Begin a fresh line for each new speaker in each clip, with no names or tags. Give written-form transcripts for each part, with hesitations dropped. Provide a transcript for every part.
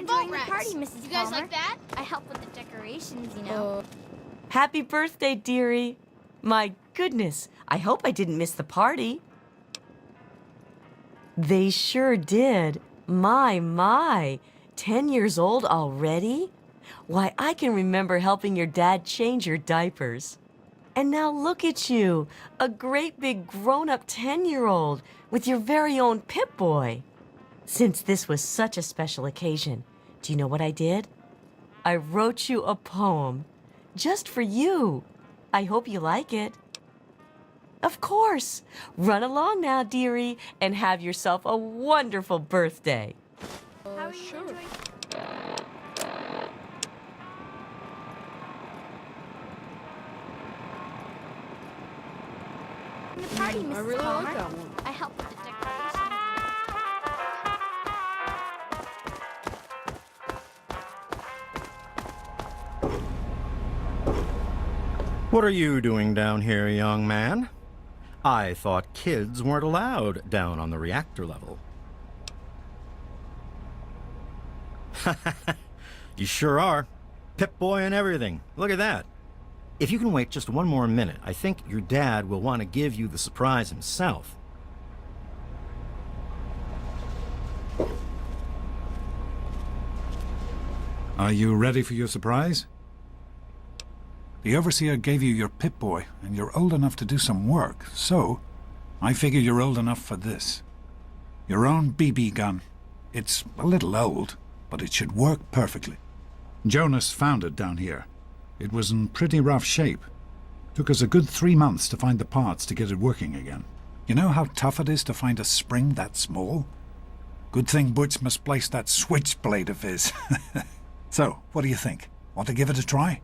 enjoying the party, Mrs.
You guys
Palmer.
like that?
I help with the decorations, you know.
Happy birthday, dearie. My goodness, I hope I didn't miss the party. They sure did. My. 10 years old already? Why, I can remember helping your dad change your diapers. And now look at you, a great big grown-up 10-year-old with your very own Pip-Boy. Since this was such a special occasion, do you know what I did? I wrote you a poem, just for you. I hope you like it. Of course. Run along now, dearie, and have yourself a wonderful birthday.
How are you enjoying the party, Mrs.
I really
Palmer?
like that one.
I help with the decorations.
What are you doing down here, young man? I thought kids weren't allowed down on the reactor level. You sure are. Pip-Boy and everything. Look at that. If you can wait just one more minute, I think your dad will want to give you the surprise himself.
Are you ready for your surprise? The Overseer gave you your Pip-Boy, and you're old enough to do some work, so I figure you're old enough for this. Your own BB gun. It's a little old, but it should work perfectly. Jonas found it down here. It was in pretty rough shape. Took us a good 3 months to find the parts to get it working again. You know how tough it is to find a spring that small? Good thing Butch misplaced that switchblade of his. So, what do you think? Want to give it a try?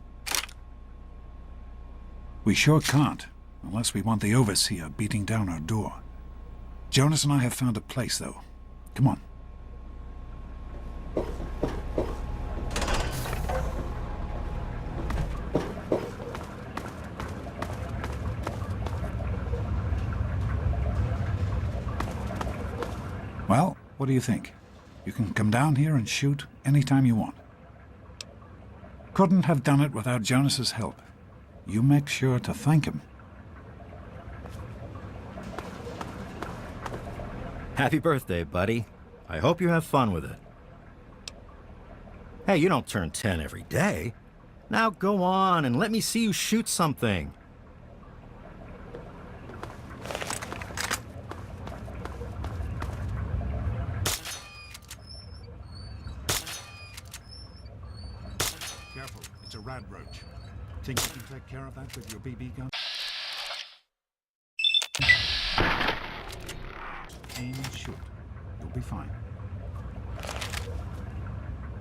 We sure can't, unless we want the Overseer beating down our door. Jonas and I have found a place, though. Come on. Well, what do you think? You can come down here and shoot anytime you want. Couldn't have done it without Jonas's help. You make sure to thank him.
Happy birthday, buddy. I hope you have fun with it. Hey, you don't turn 10 every day. Now go on and let me see you shoot something.
Careful, it's a rad roach. Think you can take care of that with your BB gun? Aim and shoot. You'll be fine.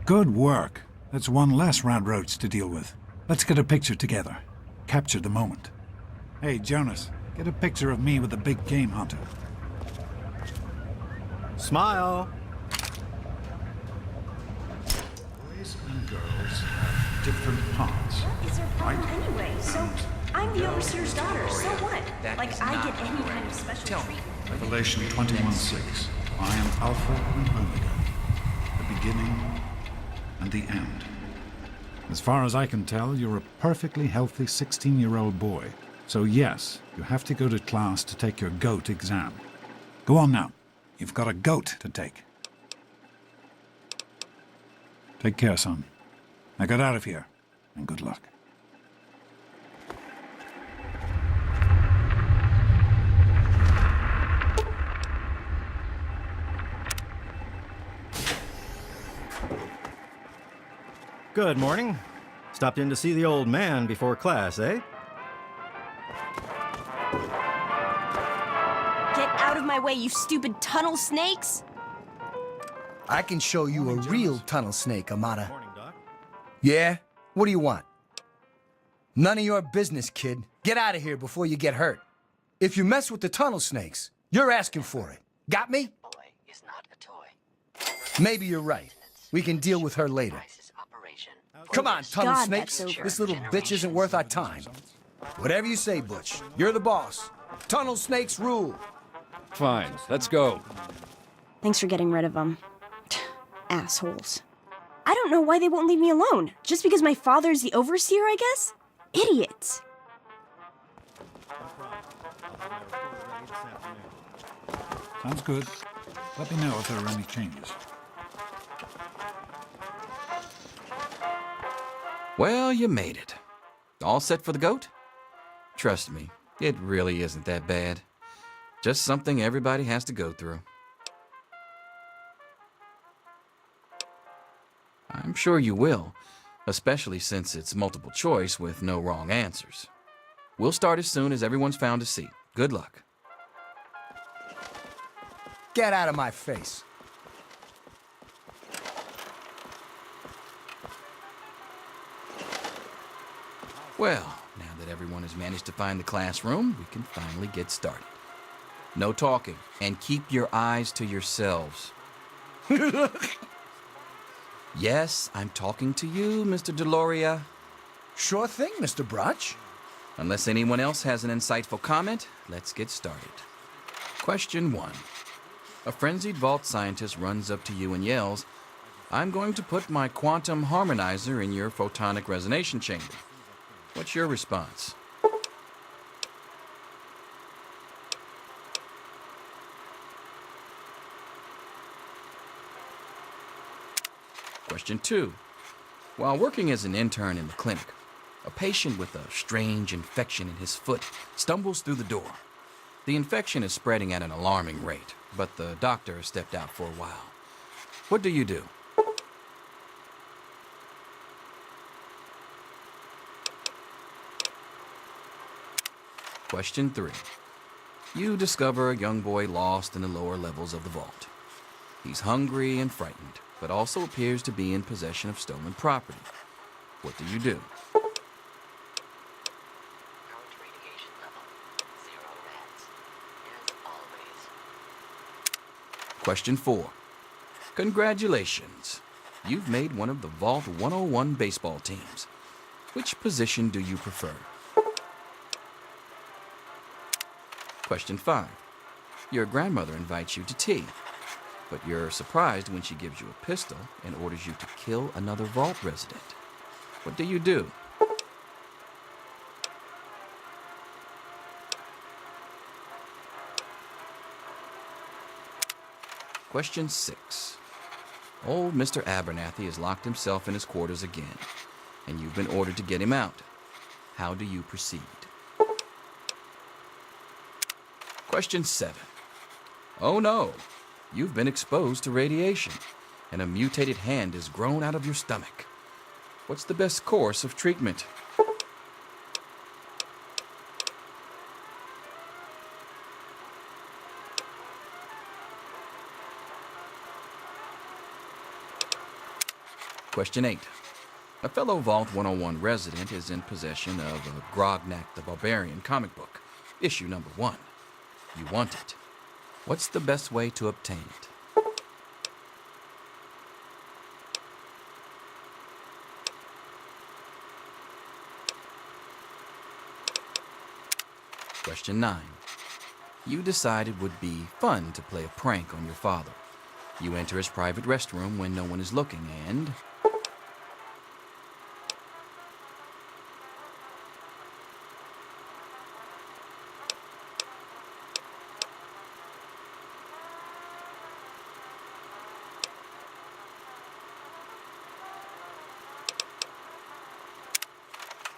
Good work. That's one less rad roach to deal with. Let's get a picture together. Capture the moment. Hey, Jonas, get a picture of me with the big game hunter.
Smile.
Boys and girls have different parts.
What is her problem anyway? So, I'm the Overseer's daughter, so what? Like, I get any kind of special treatment.
Revelation 21:6. I am Alpha and Omega, the beginning and the end. As far as I can tell, you're a perfectly healthy 16-year-old boy. So yes, you have to go to class to take your GOAT exam. Go on now. You've got a GOAT to take. Take care, son. Now get out of here, and good luck.
Good morning. Stopped in to see the old man before class, eh?
Get out of my way, you stupid tunnel snakes!
I can show you a real tunnel snake, Amata.
Morning, Doc.
Yeah? What do you want? None of your business, kid. Get out of here before you get hurt. If you mess with the tunnel snakes, you're asking for it. Got me?
Boy is not a toy.
Maybe you're right. We can deal with her later.
Crisis operation.
Come on, tunnel
God,
snakes.
that's so
This little bitch isn't worth our time. Whatever you say, Butch. You're the boss. Tunnel snakes rule.
Fine, let's go.
Thanks for getting rid of them. Assholes.
I don't know why they won't leave me alone. Just because my father's the overseer, I guess? Idiots.
Sounds good. Let me know if there are any changes.
Well, you made it. All set for the goat? Trust me, it really isn't that bad. Just something everybody has to go through. I'm sure you will, especially since it's multiple choice with no wrong answers. We'll start as soon as everyone's found a seat. Good luck.
Get out of my face.
Well, now that everyone has managed to find the classroom, we can finally get started. No talking, and keep your eyes to yourselves. Yes, I'm talking to you, Mr. Deloria.
Sure thing, Mr. Brotch.
Unless anyone else has an insightful comment, let's get started. Question 1. A frenzied vault scientist runs up to you and yells, "I'm going to put my quantum harmonizer in your photonic resonation chamber." What's your response? Question 2. While working as an intern in the clinic, a patient with a strange infection in his foot stumbles through the door. The infection is spreading at an alarming rate, but the doctor has stepped out for a while. What do you do? Question 3. You discover a young boy lost in the lower levels of the vault. He's hungry and frightened, but also appears to be in possession of stolen property. What do you do?
Current radiation level 0 rats. As always.
Question 4. Congratulations. You've made one of the Vault 101 baseball teams. Which position do you prefer? Question 5. Your grandmother invites you to tea, but you're surprised when she gives you a pistol and orders you to kill another vault resident. What do you do? Question 6. Old Mr. Abernathy has locked himself in his quarters again, and you've been ordered to get him out. How do you proceed? Question 7. Oh no, you've been exposed to radiation, and a mutated hand has grown out of your stomach. What's the best course of treatment? Question 8. A fellow Vault 101 resident is in possession of a Grognak the Barbarian comic book, issue number 1. You want it. What's the best way to obtain it? Question 9. You decide it would be fun to play a prank on your father. You enter his private restroom when no one is looking and...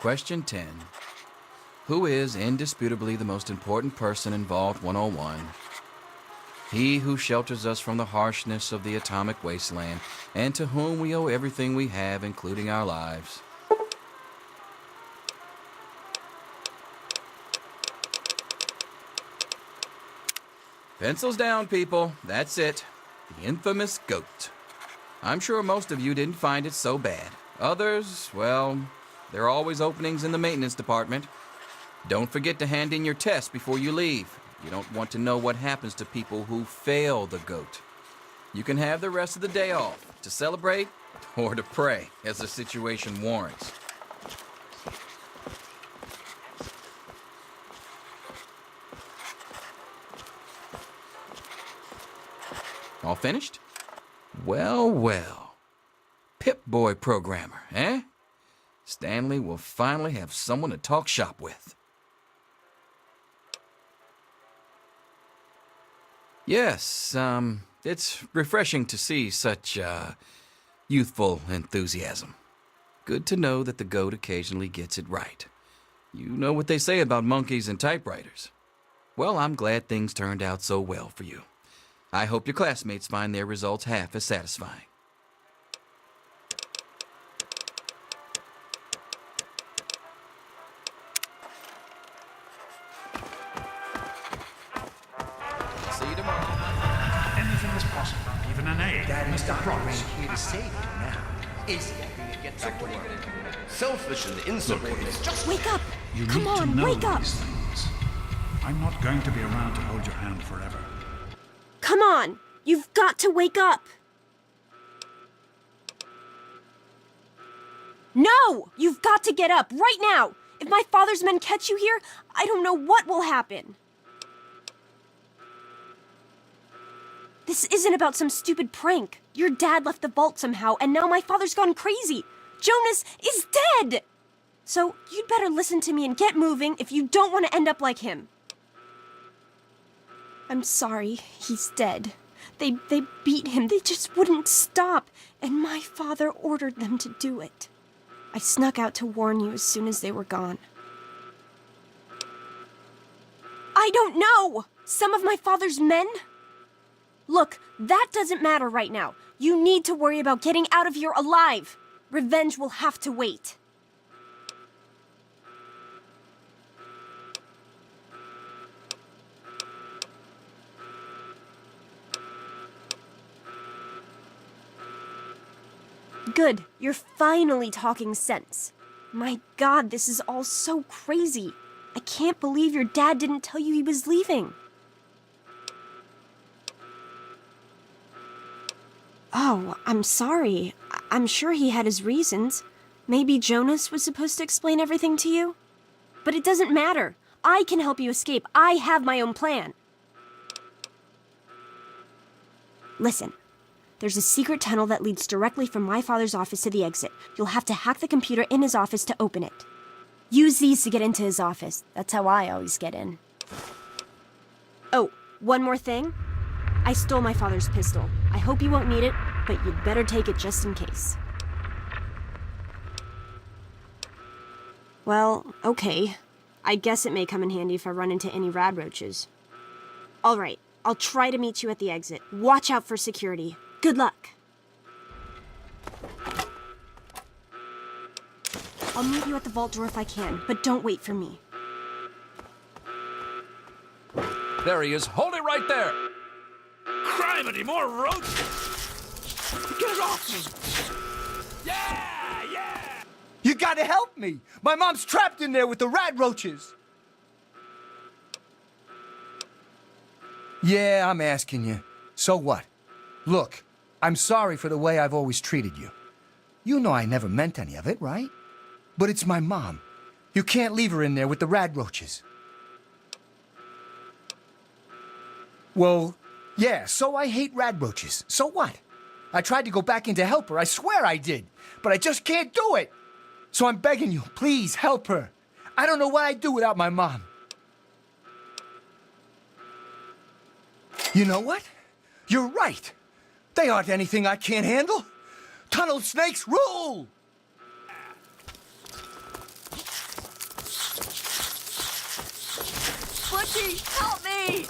Question 10. Who is indisputably the most important person in Vault 101? He who shelters us from the harshness of the atomic wasteland, and to whom we owe everything we have, including our lives. Pencils down, people. That's it. The infamous goat. I'm sure most of you didn't find it so bad. Others, well, there are always openings in the maintenance department. Don't forget to hand in your test before you leave. You don't want to know what happens to people who fail the goat. You can have the rest of the day off to celebrate or to pray as the situation warrants. All finished? Well, well. Pip Pip-Boy programmer, eh? Stanley will finally have someone to talk shop with. Yes, it's refreshing to see such, youthful enthusiasm. Good to know that the goat occasionally gets it right. You know what they say about monkeys and typewriters. Well, I'm glad things turned out so well for you. I hope your classmates find their results half as satisfying. See you tomorrow.
Anything is possible, even an A.
Daddy's
Mr.
not
Promise.
here to save you now. Is he?
Get back to work. Selfish and insubordinate. Just
Wake up!
You
Come
need
on,
to know
wake up!
these things. I'm not going to be around to hold your hand forever.
Come on! You've got to wake up! No! You've got to get up right now! If my father's men catch you here, I don't know what will happen. This isn't about some stupid prank. Your dad left the vault somehow, and now my father's gone crazy. Jonas is dead! So you'd better listen to me and get moving if you don't want to end up like him. I'm sorry, he's dead. They beat him, they just wouldn't stop, and my father ordered them to do it. I snuck out to warn you as soon as they were gone. I don't know! Some of my father's men? Look, that doesn't matter right now. You need to worry about getting out of here alive. Revenge will have to wait. Good, you're finally talking sense. My God, this is all so crazy. I can't believe your dad didn't tell you he was leaving. Oh, I'm sorry. I'm sure he had his reasons. Maybe Jonas was supposed to explain everything to you? But it doesn't matter. I can help you escape. I have my own plan. Listen. There's a secret tunnel that leads directly from my father's office to the exit. You'll have to hack the computer in his office to open it. Use these to get into his office. That's how I always get in. Oh, one more thing. I stole my father's pistol. I hope you won't need it, but you'd better take it just in case. Well, okay. I guess it may come in handy if I run into any radroaches. All right, I'll try to meet you at the exit. Watch out for security. Good luck. I'll meet you at the vault door if I can, but don't wait for me.
There he is. Hold it right there. Criminy, more roaches. Get it off me. Yeah.
You gotta help me! My mom's trapped in there with the rat roaches! Yeah, I'm asking you. So what? Look, I'm sorry for the way I've always treated you. You know I never meant any of it, right? But it's my mom. You can't leave her in there with the rat roaches. Well, yeah, so I hate rat roaches. So what? I tried to go back in to help her, I swear I did. But I just can't do it. So I'm begging you, please help her. I don't know what I'd do without my mom. You know what? You're right. They aren't anything I can't handle. Tunnel snakes rule!
Butchie, help me!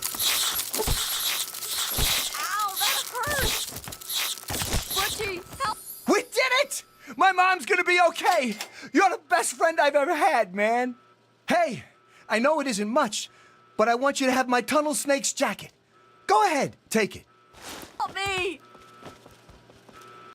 Ow, that hurts! Butchie, help!
We did it! My mom's gonna be okay! You're the best friend I've ever had, man! Hey, I know it isn't much, but I want you to have my Tunnel Snakes jacket. Go ahead, take it.
Help me!